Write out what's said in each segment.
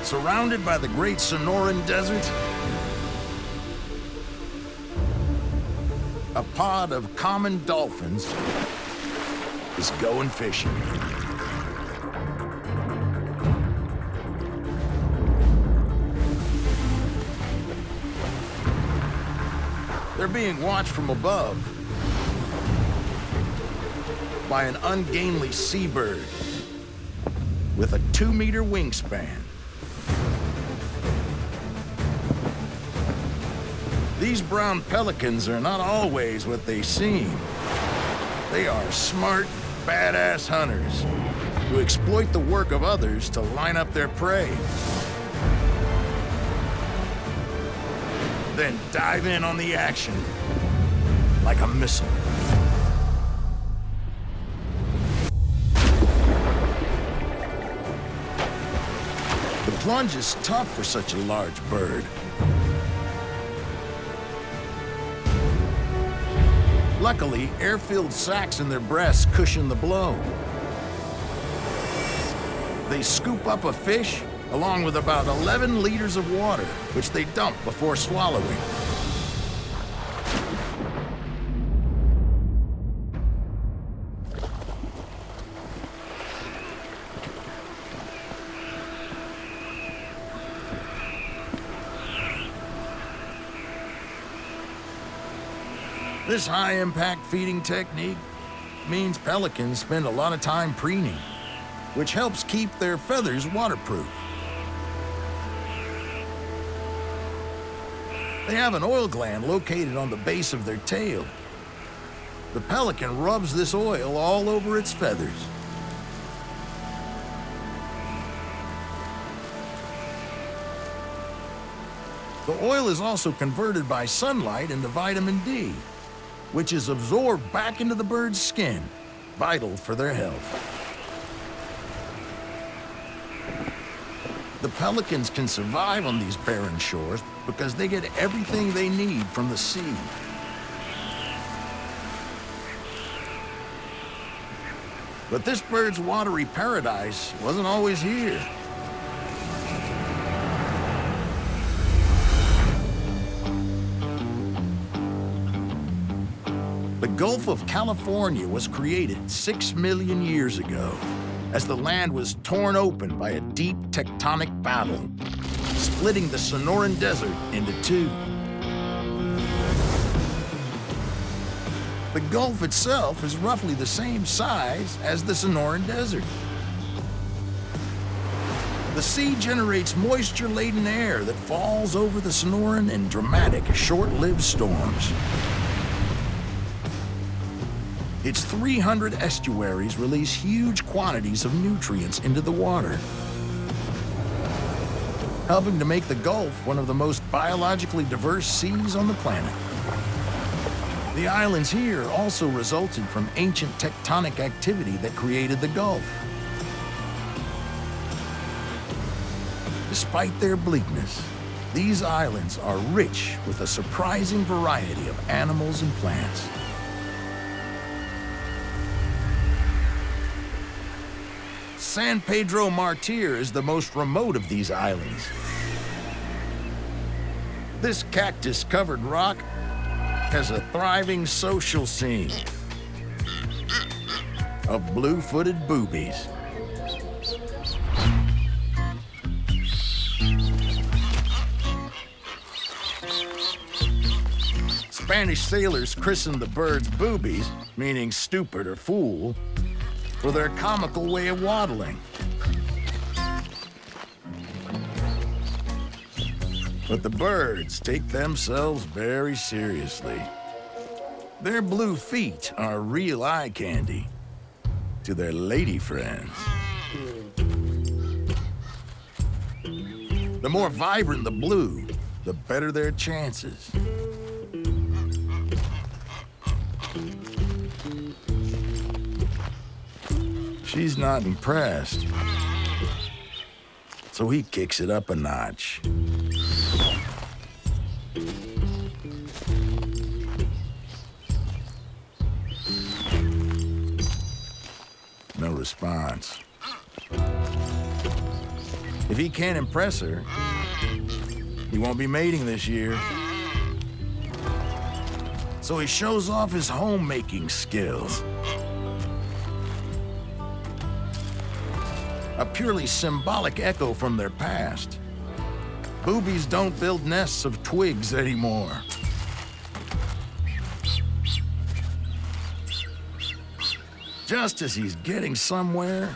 Surrounded by the great Sonoran Desert, a pod of common dolphins is going fishing. They're being watched from above by an ungainly seabird with a 2-meter wingspan. These brown pelicans are not always what they seem. They are smart, badass hunters who exploit the work of others to line up their prey. Then dive in on the action like a missile. The plunge is tough for such a large bird. Luckily, air-filled sacs in their breasts cushion the blow. They scoop up a fish along with about 11 liters of water, which they dump before swallowing. This high-impact feeding technique means pelicans spend a lot of time preening, which helps keep their feathers waterproof. They have an oil gland located on the base of their tail. The pelican rubs this oil all over its feathers. The oil is also converted by sunlight into vitamin D, which is absorbed back into the bird's skin, vital for their health. The pelicans can survive on these barren shores because they get everything they need from the sea. But this bird's watery paradise wasn't always here. The Gulf of California was created 6 million years ago as the land was torn open by a deep tectonic battle, splitting the Sonoran Desert into two. The Gulf itself is roughly the same size as the Sonoran Desert. The sea generates moisture-laden air that falls over the Sonoran in dramatic, short-lived storms. Its 300 estuaries release huge quantities of nutrients into the water, helping to make the Gulf one of the most biologically diverse seas on the planet. The islands here also resulted from ancient tectonic activity that created the Gulf. Despite their bleakness, these islands are rich with a surprising variety of animals and plants. San Pedro Martir is the most remote of these islands. This cactus-covered rock has a thriving social scene of blue-footed boobies. Spanish sailors christened the birds boobies, meaning stupid or fool, for their comical way of waddling. But the birds take themselves very seriously. Their blue feet are real eye candy to their lady friends. The more vibrant the blue, the better their chances. She's not impressed, so he kicks it up a notch. No response. If he can't impress her, he won't be mating this year. So he shows off his homemaking skills. A purely symbolic echo from their past. Boobies don't build nests of twigs anymore. Just as he's getting somewhere,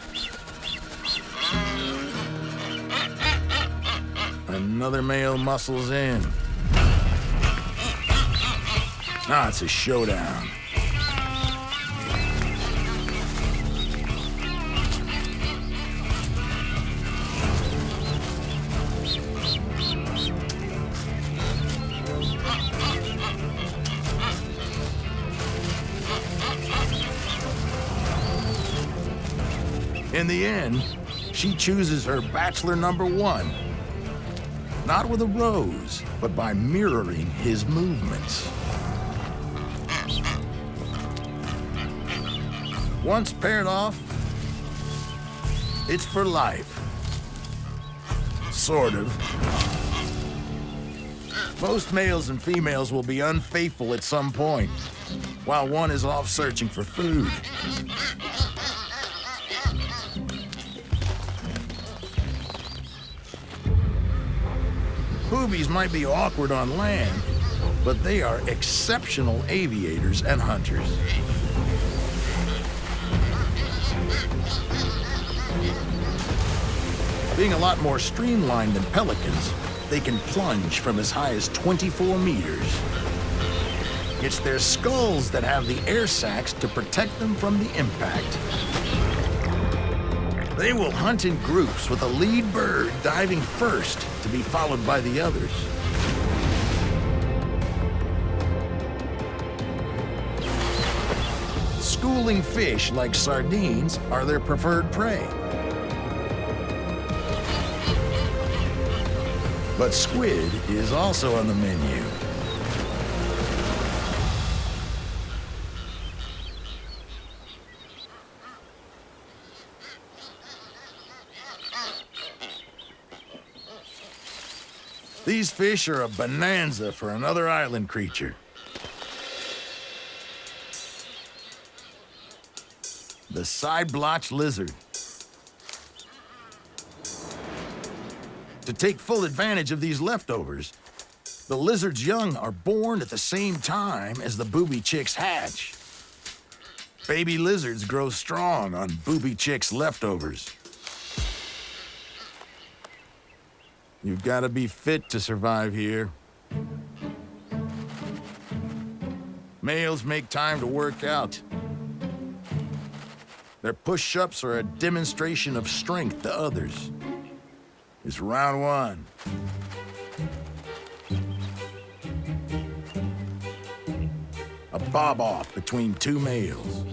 another male muscles in. Now it's a showdown. In the end, she chooses her bachelor number one. Not with a rose, but by mirroring his movements. Once paired off, it's for life. Sort of. Most males and females will be unfaithful at some point, while one is off searching for food. Boobies might be awkward on land, but they are exceptional aviators and hunters. Being a lot more streamlined than pelicans, they can plunge from as high as 24 meters. It's their skulls that have the air sacs to protect them from the impact. They will hunt in groups with a lead bird diving first to be followed by the others. Schooling fish like sardines are their preferred prey. But squid is also on the menu. These fish are a bonanza for another island creature. The side-blotched lizard. To take full advantage of these leftovers, the lizard's young are born at the same time as the booby chicks hatch. Baby lizards grow strong on booby chicks' leftovers. You've got to be fit to survive here. Males make time to work out. Their push-ups are a demonstration of strength to others. It's round one. A bob-off between two males.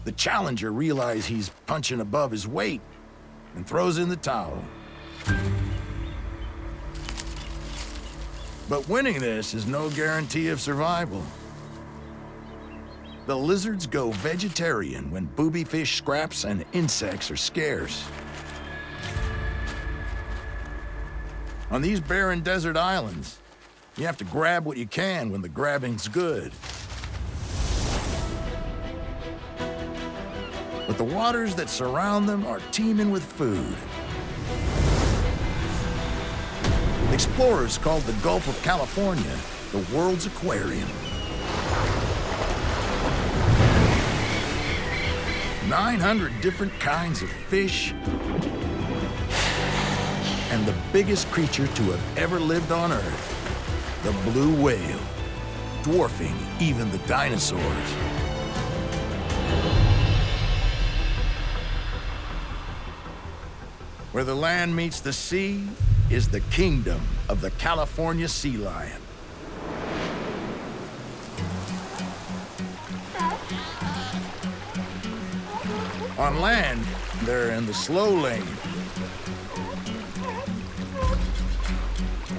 The challenger realizes he's punching above his weight and throws in the towel. But winning this is no guarantee of survival. The lizards go vegetarian when booby fish scraps and insects are scarce. On these barren desert islands, you have to grab what you can when the grabbing's good. But the waters that surround them are teeming with food. Explorers called the Gulf of California the world's aquarium. 900 different kinds of fish, and the biggest creature to have ever lived on Earth, the blue whale, dwarfing even the dinosaurs. Where the land meets the sea is the kingdom of the California sea lion. On land, they're in the slow lane.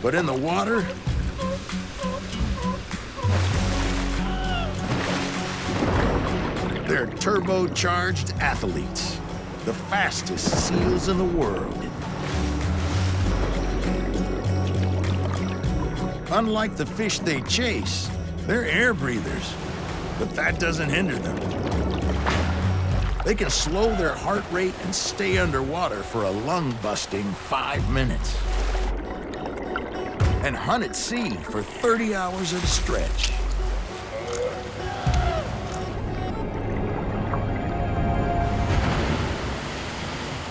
But in the water, They're turbocharged athletes, the fastest seals in the world. Unlike the fish they chase, they're air breathers, but that doesn't hinder them. They can slow their heart rate and stay underwater for a lung-busting 5 minutes. And hunt at sea for 30 hours at a stretch.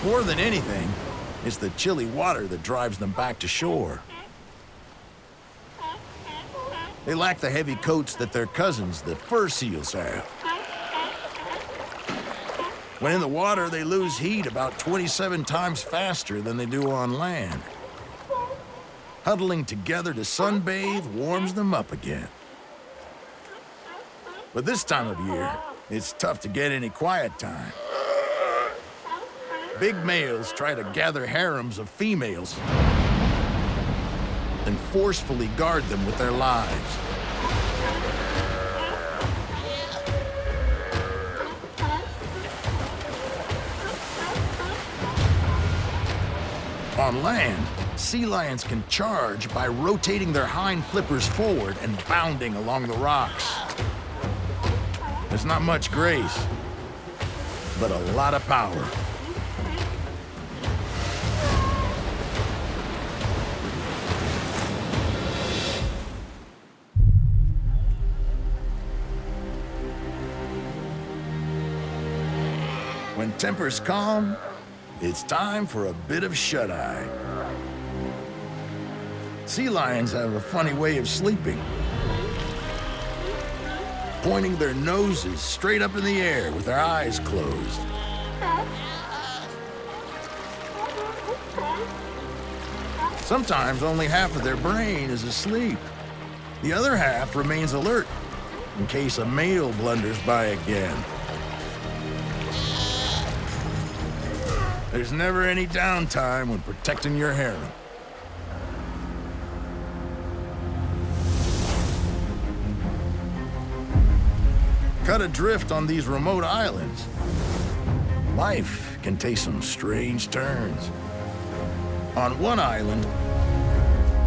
More than anything, it's the chilly water that drives them back to shore. They lack the heavy coats that their cousins, the fur seals, have. When in the water, they lose heat about 27 times faster than they do on land. Huddling together to sunbathe warms them up again. But this time of year, it's tough to get any quiet time. Big males try to gather harems of females and forcefully guard them with their lives. On land, sea lions can charge by rotating their hind flippers forward and bounding along the rocks. There's not much grace, but a lot of power. When tempers calm, it's time for a bit of shut-eye. Sea lions have a funny way of sleeping, pointing their noses straight up in the air with their eyes closed. Sometimes only half of their brain is asleep. The other half remains alert in case a male blunders by again. There's never any downtime when protecting your harem. Cut adrift on these remote islands, life can take some strange turns. On one island,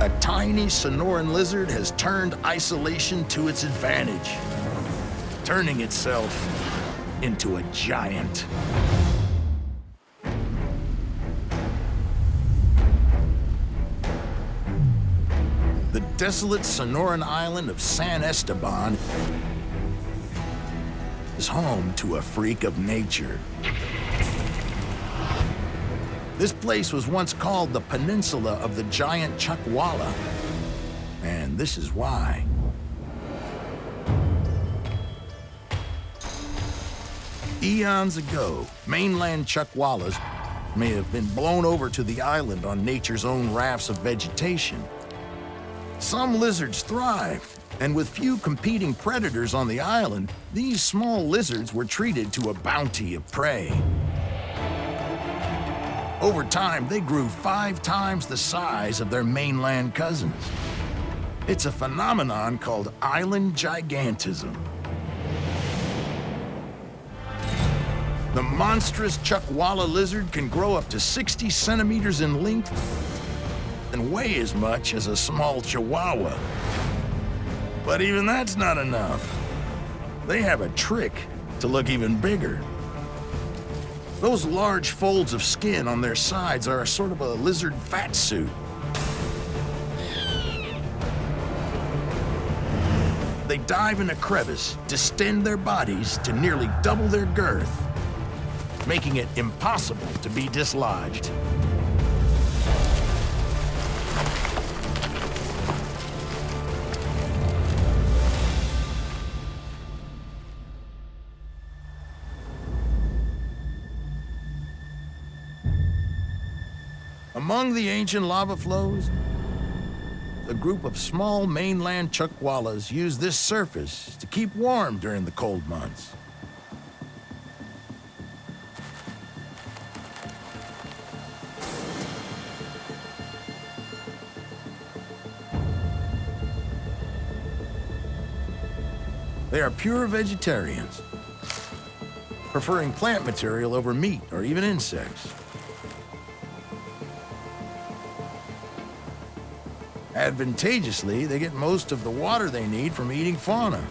a tiny Sonoran lizard has turned isolation to its advantage, turning itself into a giant. The desolate Sonoran island of San Esteban is home to a freak of nature. This place was once called the Peninsula of the Giant Chuckwalla, and this is why. Eons ago, mainland Chuckwallas may have been blown over to the island on nature's own rafts of vegetation. Some lizards thrived, and with few competing predators on the island, these small lizards were treated to a bounty of prey. Over time, they grew 5 times the size of their mainland cousins. It's a phenomenon called island gigantism. The monstrous Chuckwalla lizard can grow up to 60 centimeters in length and weigh as much as a small chihuahua. But even that's not enough. They have a trick to look even bigger. Those large folds of skin on their sides are a sort of a lizard fat suit. They dive in a crevice, distend their bodies to nearly double their girth, making it impossible to be dislodged. Among the ancient lava flows, a group of small mainland chuckwallas use this surface to keep warm during the cold months. They are pure vegetarians, preferring plant material over meat or even insects. Advantageously, they get most of the water they need from eating fauna.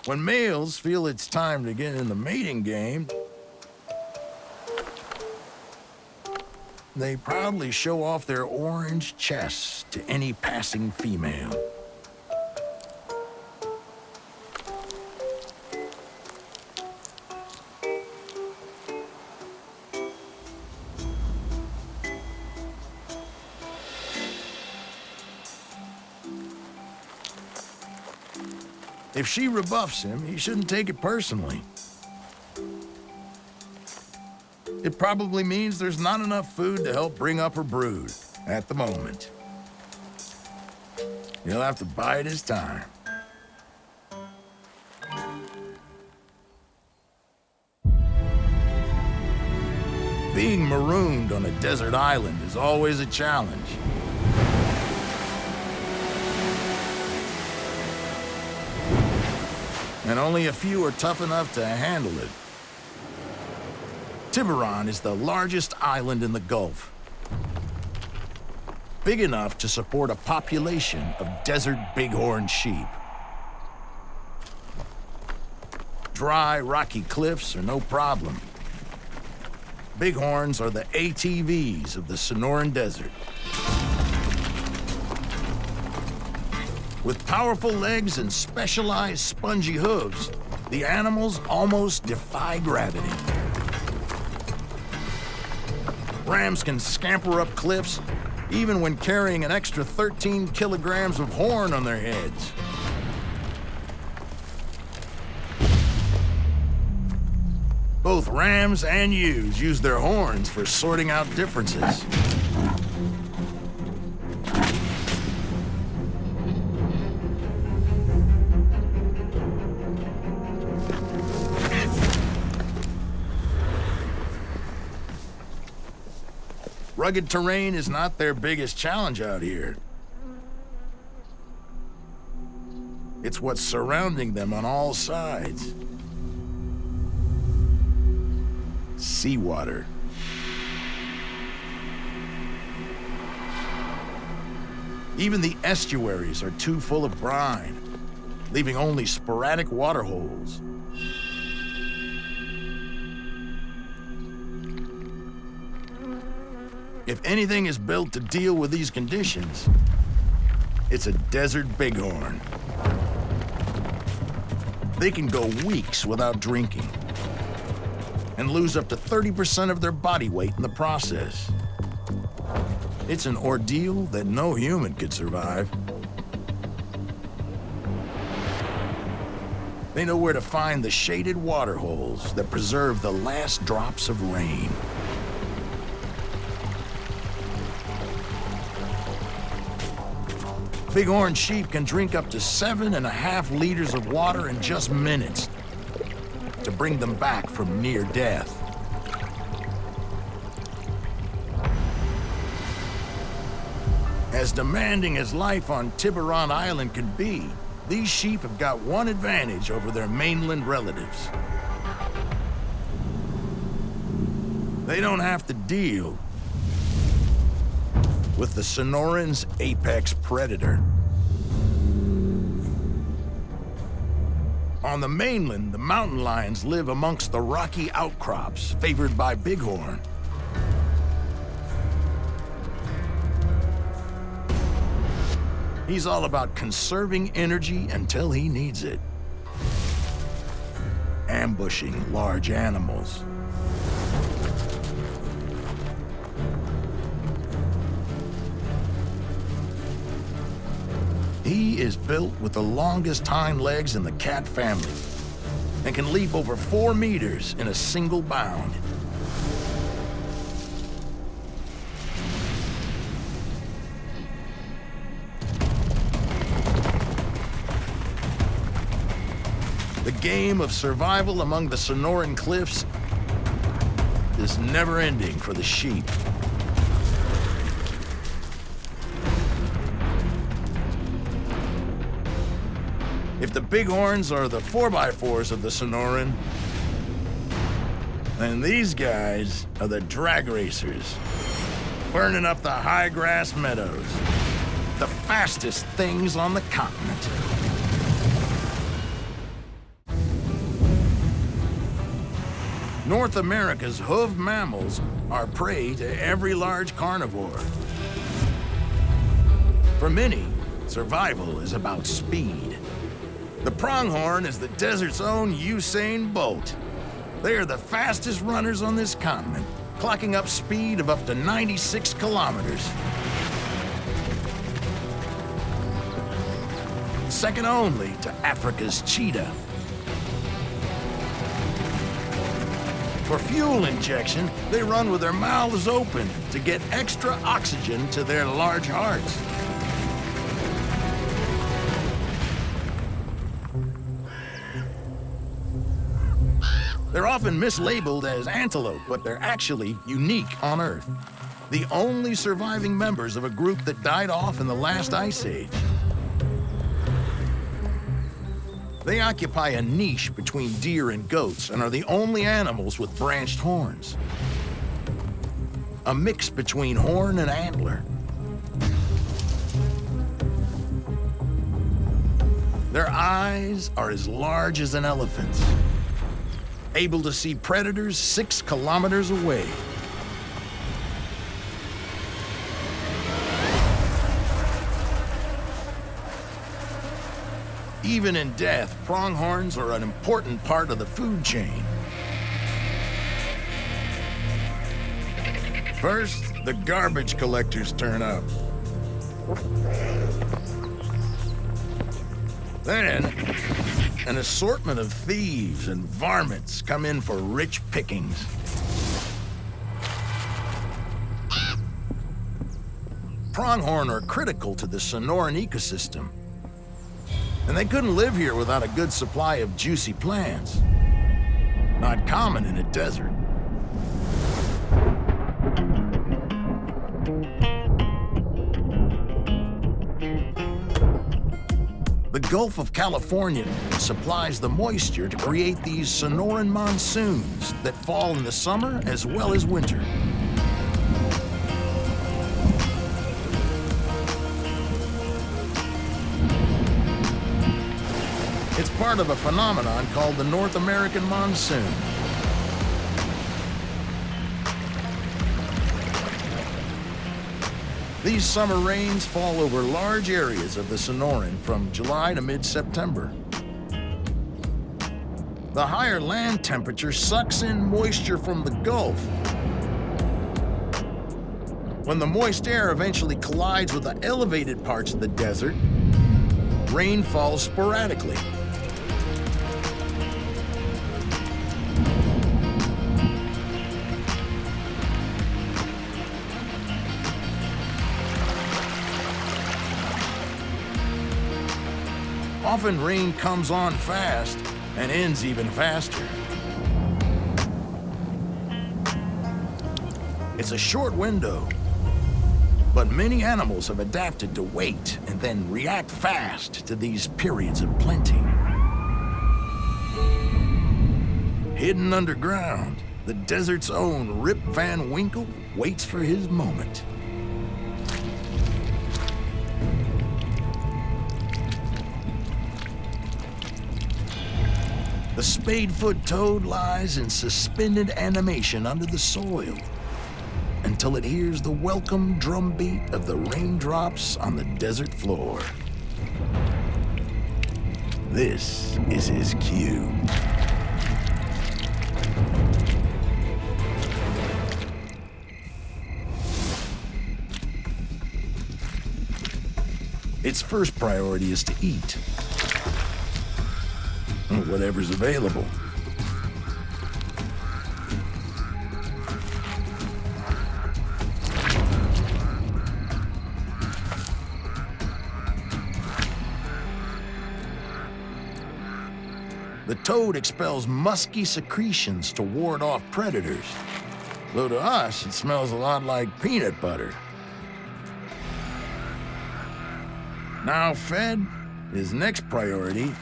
When males feel it's time to get in the mating game, they proudly show off their orange chests to any passing female. If she rebuffs him, he shouldn't take it personally. It probably means there's not enough food to help bring up her brood at the moment. He'll have to bide his time. Being marooned on a desert island is always a challenge. And only a few are tough enough to handle it. Tiburon is the largest island in the Gulf. Big enough to support a population of desert bighorn sheep. Dry, rocky cliffs are no problem. Bighorns are the ATVs of the Sonoran Desert. With powerful legs and specialized spongy hooves, the animals almost defy gravity. Rams can scamper up cliffs, even when carrying an extra 13 kilograms of horn on their heads. Both rams and ewes use their horns for sorting out differences. Rugged terrain is not their biggest challenge out here. It's what's surrounding them on all sides. Seawater. Even the estuaries are too full of brine, leaving only sporadic water holes. If anything is built to deal with these conditions, it's a desert bighorn. They can go weeks without drinking and lose up to 30% of their body weight in the process. It's an ordeal that no human could survive. They know where to find the shaded water holes that preserve the last drops of rain. Bighorn sheep can drink up to 7.5 liters of water in just minutes to bring them back from near death. As demanding as life on Tiburon Island can be, these sheep have got one advantage over their mainland relatives. They don't have to deal with the Sonoran's apex predator. On the mainland, the mountain lions live amongst the rocky outcrops favored by bighorn. He's all about conserving energy until he needs it. Ambushing large animals. He is built with the longest hind legs in the cat family and can leap over 4 meters in a single bound. The game of survival among the Sonoran cliffs is never ending for the sheep. If the bighorns are the 4x4s of the Sonoran, then these guys are the drag racers, burning up the high grass meadows, the fastest things on the continent. North America's hoofed mammals are prey to every large carnivore. For many, survival is about speed. The pronghorn is the desert's own Usain Bolt. They are the fastest runners on this continent, clocking up speed of up to 96 kilometers. Second only to Africa's cheetah. For fuel injection, they run with their mouths open to get extra oxygen to their large hearts. They're often mislabeled as antelope, but they're actually unique on Earth. The only surviving members of a group that died off in the last ice age. They occupy a niche between deer and goats and are the only animals with branched horns. A mix between horn and antler. Their eyes are as large as an elephant's, able to see predators 6 kilometers away. Even in death, pronghorns are an important part of the food chain. First, the garbage collectors turn up. Then, an assortment of thieves and varmints come in for rich pickings. Pronghorn are critical to the Sonoran ecosystem, and they couldn't live here without a good supply of juicy plants. Not common in a desert. The Gulf of California supplies the moisture to create these Sonoran monsoons that fall in the summer as well as winter. It's part of a phenomenon called the North American monsoon. These summer rains fall over large areas of the Sonoran from July to mid-September. The higher land temperature sucks in moisture from the Gulf. When the moist air eventually collides with the elevated parts of the desert, rain falls sporadically. Often rain comes on fast and ends even faster. It's a short window, but many animals have adapted to wait and then react fast to these periods of plenty. Hidden underground, the desert's own Rip Van Winkle waits for his moment. The spade-foot toad lies in suspended animation under the soil until it hears the welcome drumbeat of the raindrops on the desert floor. This is his cue. Its first priority is to eat. Whatever's available. The toad expels musky secretions to ward off predators, though to us it smells a lot like peanut butter. Now fed, His next priority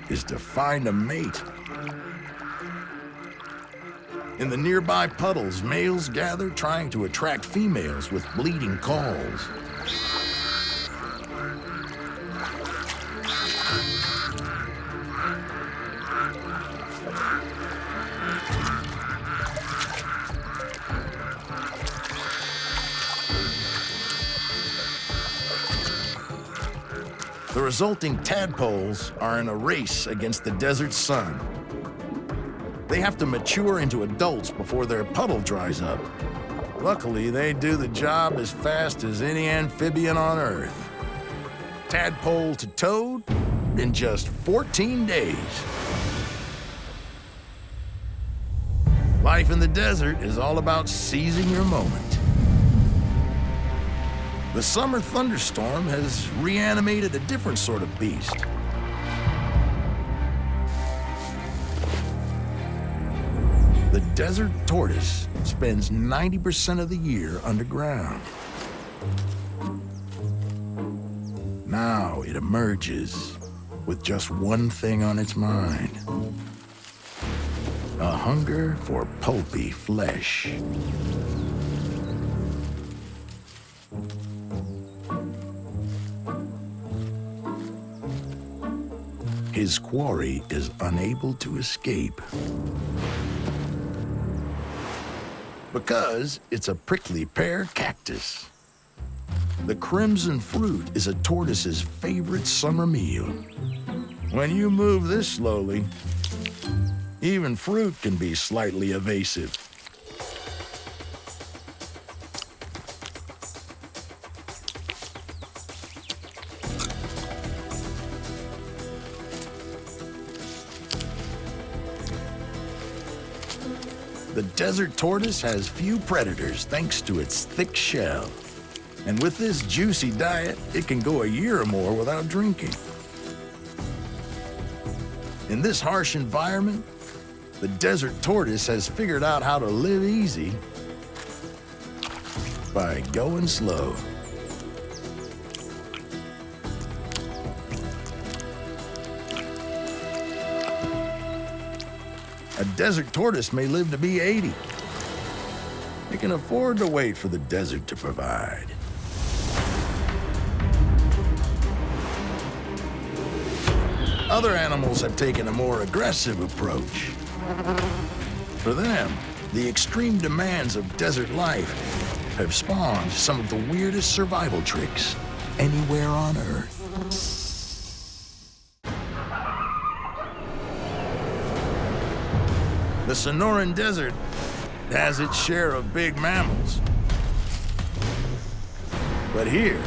is to find a mate. In the nearby puddles, males gather trying to attract females with bleating calls. The resulting tadpoles are in a race against the desert sun. They have to mature into adults before their puddle dries up. Luckily, they do the job as fast as any amphibian on Earth. Tadpole to toad in just 14 days. Life in the desert is all about seizing your moment. The summer thunderstorm has reanimated a different sort of beast. The desert tortoise spends 90% of the year underground. Now it emerges with just one thing on its mind: a hunger for pulpy flesh. His quarry is unable to escape because it's a prickly pear cactus. The crimson fruit is a tortoise's favorite summer meal. When you move this slowly, even fruit can be slightly evasive. The desert tortoise has few predators thanks to its thick shell. And with this juicy diet, it can go a year or more without drinking. In this harsh environment, the desert tortoise has figured out how to live easy by going slow. A desert tortoise may live to be 80. It can afford to wait for the desert to provide. Other animals have taken a more aggressive approach. For them, the extreme demands of desert life have spawned some of the weirdest survival tricks anywhere on Earth. The Sonoran Desert has its share of big mammals. But here,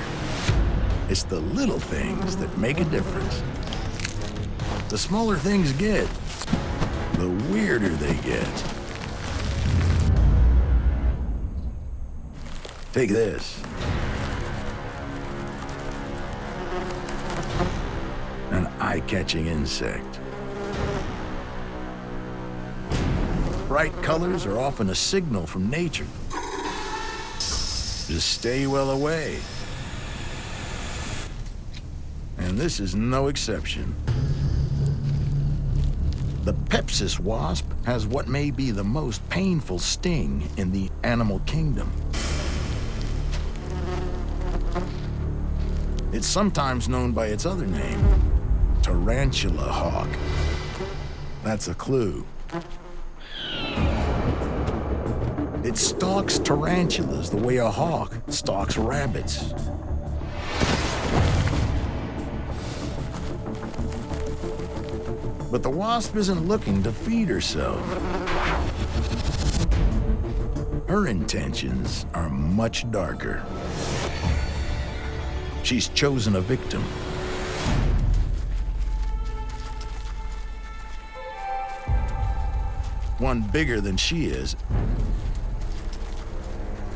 it's the little things that make a difference. The smaller things get, the weirder they get. Take this. An eye-catching insect. Bright colors are often a signal from nature. Just stay well away. And this is no exception. The Pepsis wasp has what may be the most painful sting in the animal kingdom. It's sometimes known by its other name, tarantula hawk. That's a clue. It stalks tarantulas the way a hawk stalks rabbits. But the wasp isn't looking to feed herself. Her intentions are much darker. She's chosen a victim. One bigger than she is,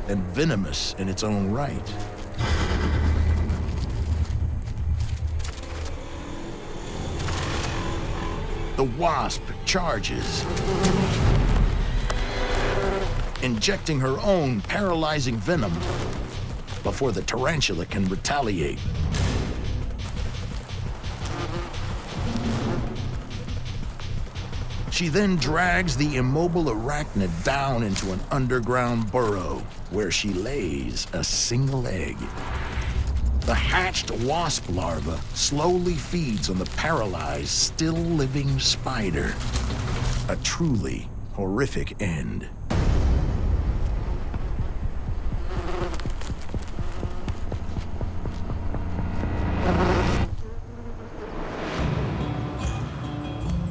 and venomous in its own right. The wasp charges, injecting her own paralyzing venom before the tarantula can retaliate. She then drags the immobile arachnid down into an underground burrow where she lays a single egg. The hatched wasp larva slowly feeds on the paralyzed, still-living spider. A truly horrific end.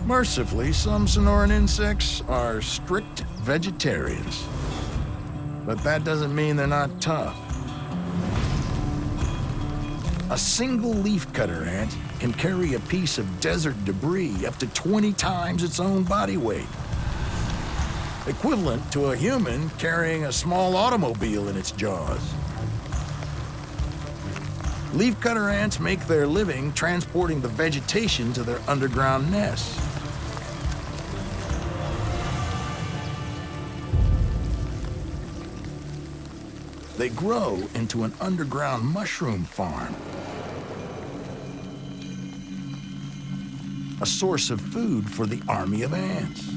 Mercifully, some Sonoran insects are strict vegetarians. But that doesn't mean they're not tough. A single leafcutter ant can carry a piece of desert debris up to 20 times its own body weight. Equivalent to a human carrying a small automobile in its jaws. Leafcutter ants make their living transporting the vegetation to their underground nests. They grow into an underground mushroom farm. A source of food for the army of ants.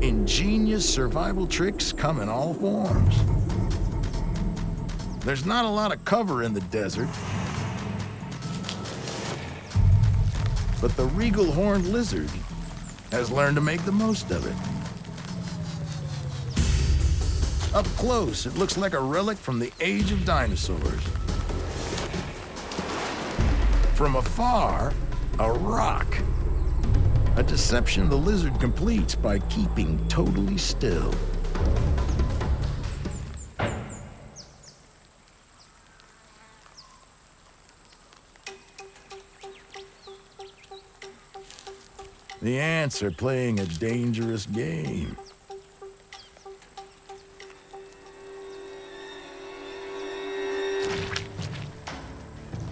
Ingenious survival tricks come in all forms. There's not a lot of cover in the desert, but the regal horned lizard has learned to make the most of it. Up close, it looks like a relic from the age of dinosaurs. From afar, a rock. A deception the lizard completes by keeping totally still. The ants are playing a dangerous game.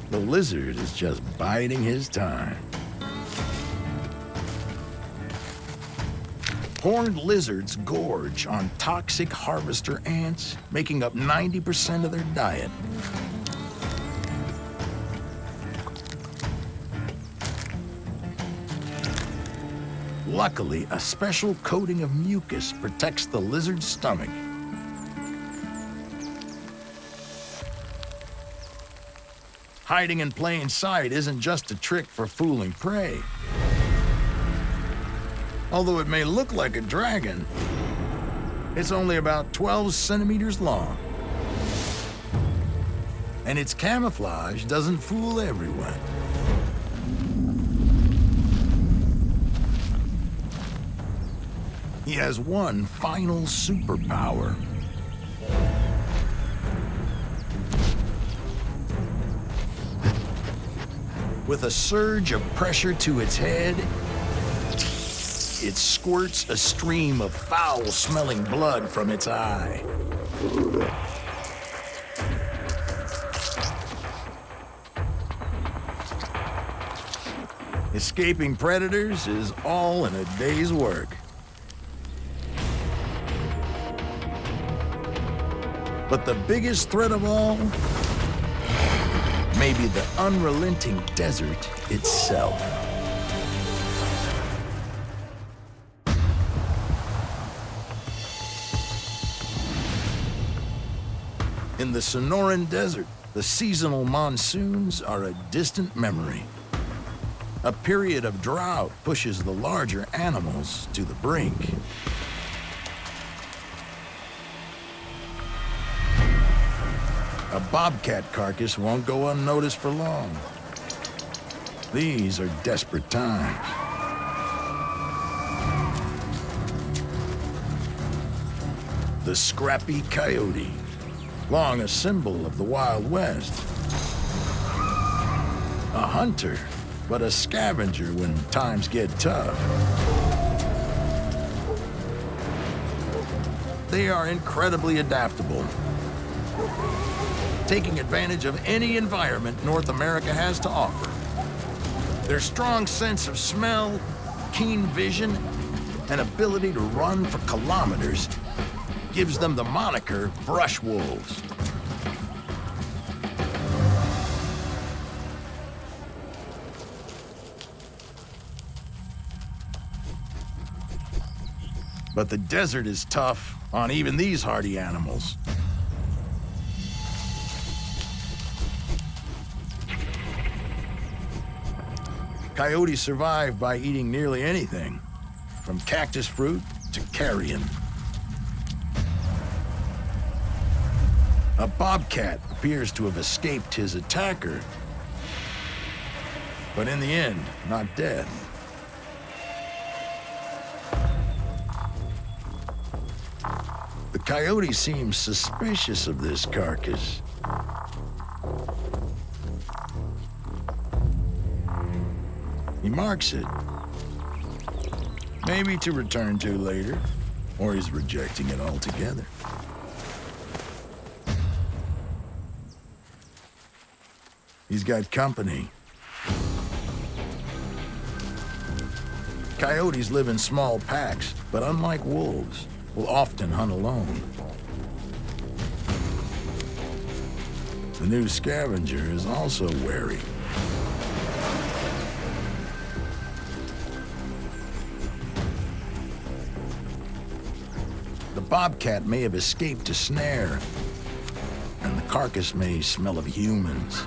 The lizard is just biding his time. Horned lizards gorge on toxic harvester ants, making up 90% of their diet. Luckily, a special coating of mucus protects the lizard's stomach. Hiding in plain sight isn't just a trick for fooling prey. Although it may look like a dragon, it's only about 12 centimeters long. And its camouflage doesn't fool everyone. He has one final superpower. With a surge of pressure to its head, it squirts a stream of foul-smelling blood from its eye. Escaping predators is all in a day's work. But the biggest threat of all may be the unrelenting desert itself. In the Sonoran Desert, the seasonal monsoons are a distant memory. A period of drought pushes the larger animals to the brink. A bobcat carcass won't go unnoticed for long. These are desperate times. The scrappy coyote, long a symbol of the Wild West. A hunter, but a scavenger when times get tough. They are incredibly adaptable, taking advantage of any environment North America has to offer. Their strong sense of smell, keen vision, and ability to run for kilometers gives them the moniker brush wolves. But the desert is tough on even these hardy animals. Coyotes survive by eating nearly anything, from cactus fruit to carrion. A bobcat appears to have escaped his attacker, but in the end, not dead. The coyote seems suspicious of this carcass. He marks it. Maybe to return to later, or he's rejecting it altogether. He's got company. Coyotes live in small packs, but unlike wolves, will often hunt alone. The new scavenger is also wary. The bobcat may have escaped a snare, and the carcass may smell of humans.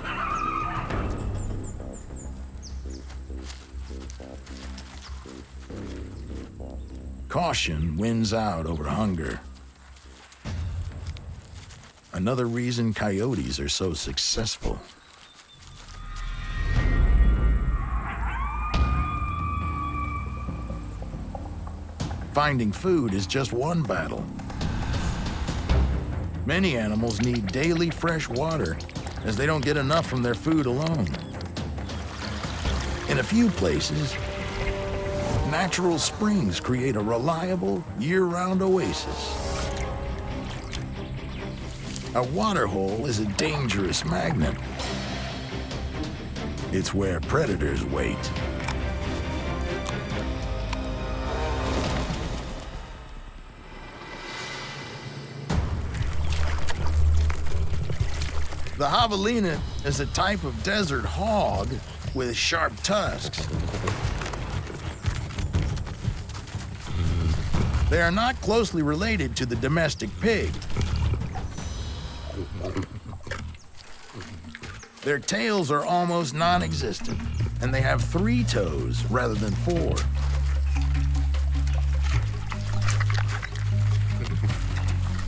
Caution wins out over hunger. Another reason coyotes are so successful. Finding food is just one battle. Many animals need daily fresh water, as they don't get enough from their food alone. In a few places, natural springs create a reliable, year-round oasis. A water hole is a dangerous magnet. It's where predators wait. The javelina is a type of desert hog with sharp tusks. They are not closely related to the domestic pig. Their tails are almost non-existent, and they have 3 toes rather than 4.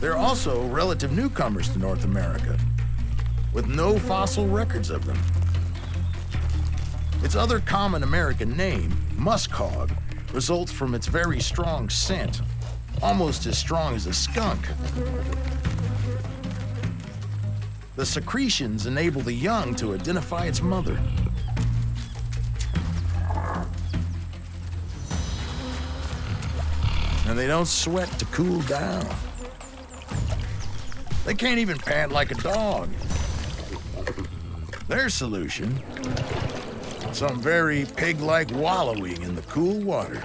They're also relative newcomers to North America, with no fossil records of them. Its other common American name, musk hog, results from its very strong scent, almost as strong as a skunk. The secretions enable the young to identify its mother. And they don't sweat to cool down. They can't even pant like a dog. Their solution, some very pig-like wallowing in the cool water.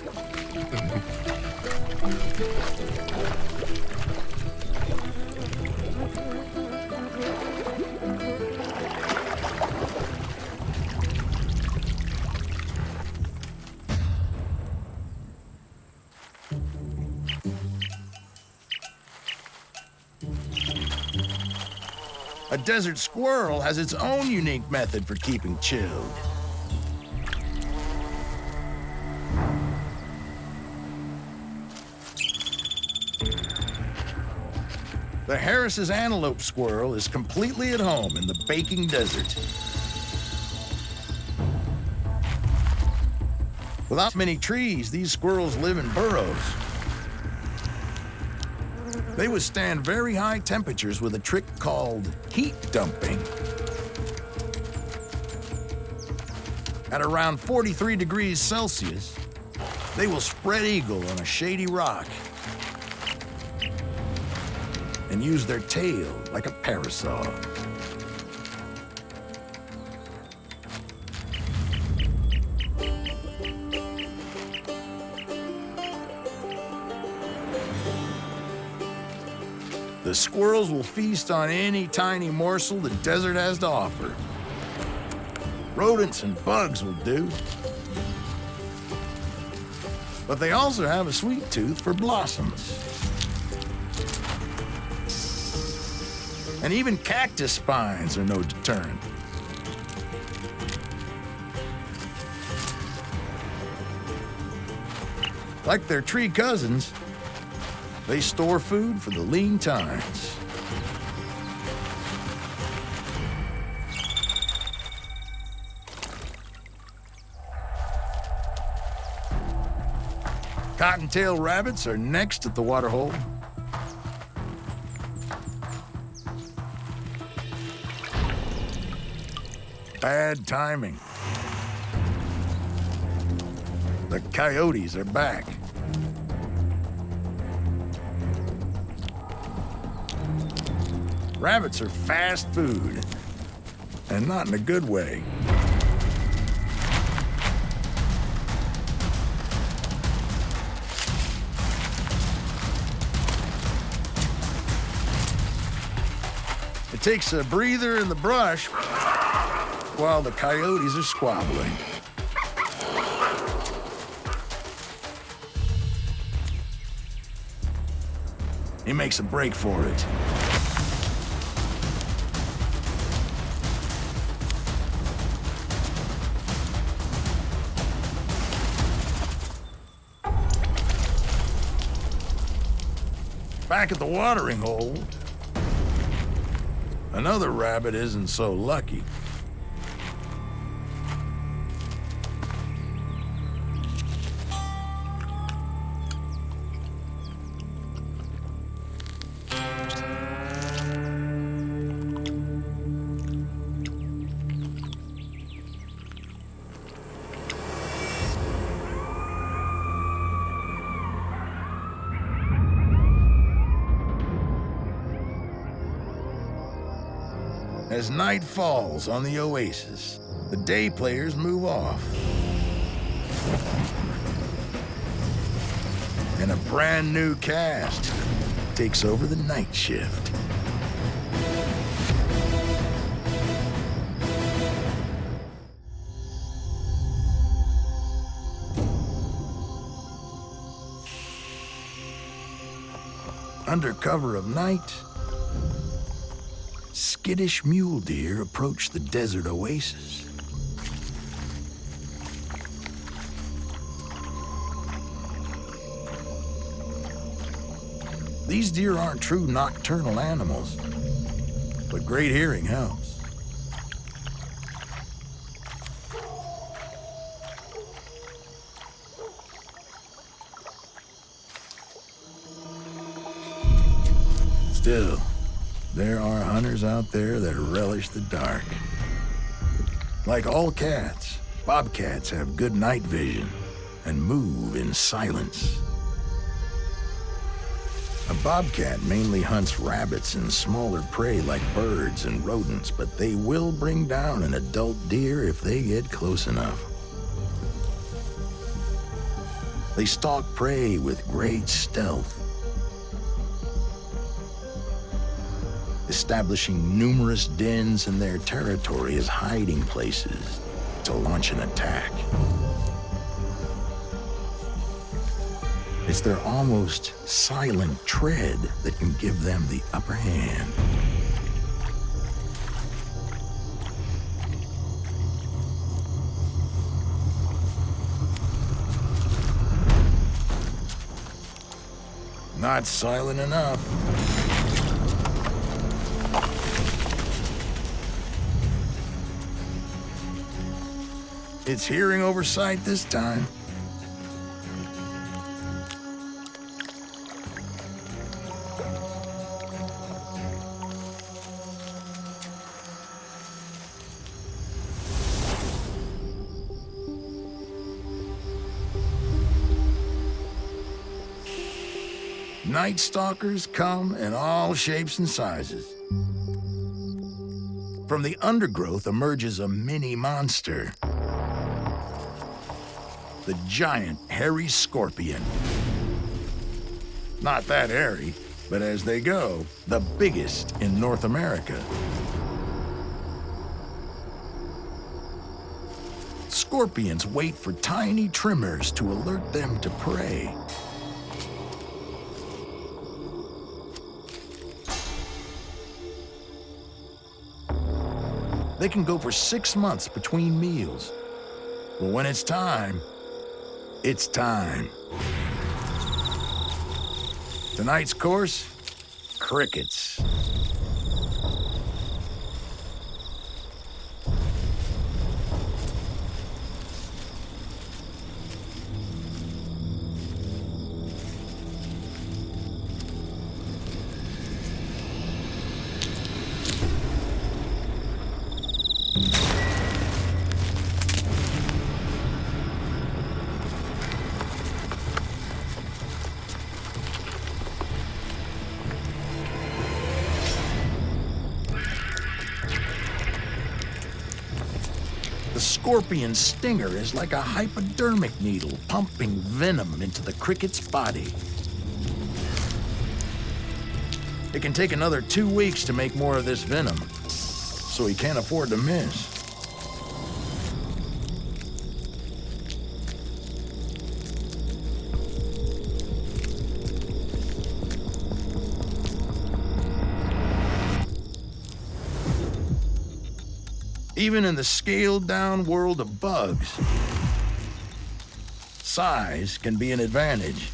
A desert squirrel has its own unique method for keeping chilled. The Harris's antelope squirrel is completely at home in the baking desert. Without many trees, these squirrels live in burrows. They withstand very high temperatures with a trick called heat dumping. At around 43 degrees Celsius, they will spread eagle on a shady rock and use their tail like a parasol. The squirrels will feast on any tiny morsel the desert has to offer. Rodents and bugs will do. But they also have a sweet tooth for blossoms. And even cactus spines are no deterrent. Like their tree cousins, they store food for the lean times. Cottontail rabbits are next at the waterhole. Bad timing. The coyotes are back. Rabbits are fast food, and not in a good way. It takes a breather in the brush while the coyotes are squabbling. He makes a break for it. Back at the watering hole, another rabbit isn't so lucky. As night falls on the oasis, the day players move off. And a brand new cast takes over the night shift. Under cover of night, skittish mule deer approach the desert oasis. These deer aren't true nocturnal animals, but great hearing helps. Still, there are hunters out there that relish the dark. Like all cats, bobcats have good night vision and move in silence. A bobcat mainly hunts rabbits and smaller prey like birds and rodents, but they will bring down an adult deer if they get close enough. They stalk prey with great stealth, establishing numerous dens in their territory as hiding places to launch an attack. It's their almost silent tread that can give them the upper hand. Not silent enough. It's hearing over sight this time. Night stalkers come in all shapes and sizes. From the undergrowth emerges a mini monster. The giant hairy scorpion. Not that hairy, but as they go, the biggest in North America. scorpions wait for tiny tremors to alert them to prey. They can go for 6 months between meals. But when it's time, it's time. Tonight's course, crickets. The scorpion's stinger is like a hypodermic needle pumping venom into the cricket's body. It can take another 2 weeks to make more of this venom, so he can't afford to miss. Even in the scaled-down world of bugs, size can be an advantage.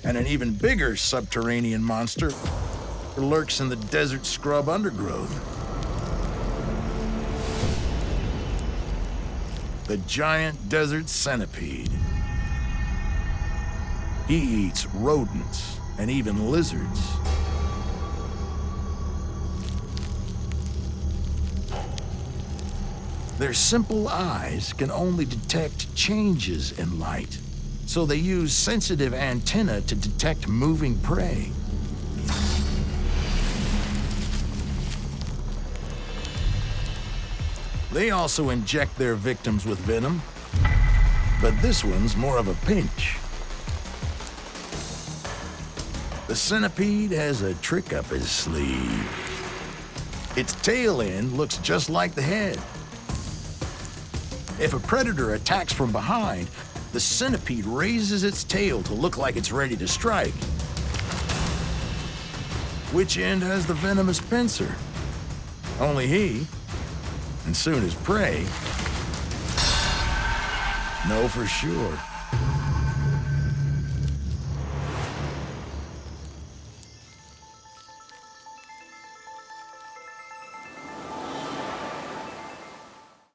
And an even bigger subterranean monster lurks in the desert scrub undergrowth. The giant desert centipede. He eats rodents and even lizards. Their simple eyes can only detect changes in light, so they use sensitive antennae to detect moving prey. They also inject their victims with venom, but this one's more of a pinch. The centipede has a trick up his sleeve. Its tail end looks just like the head. If a predator attacks from behind, the centipede raises its tail to look like it's ready to strike. Which end has the venomous pincer? Only he, and soon his prey, know for sure.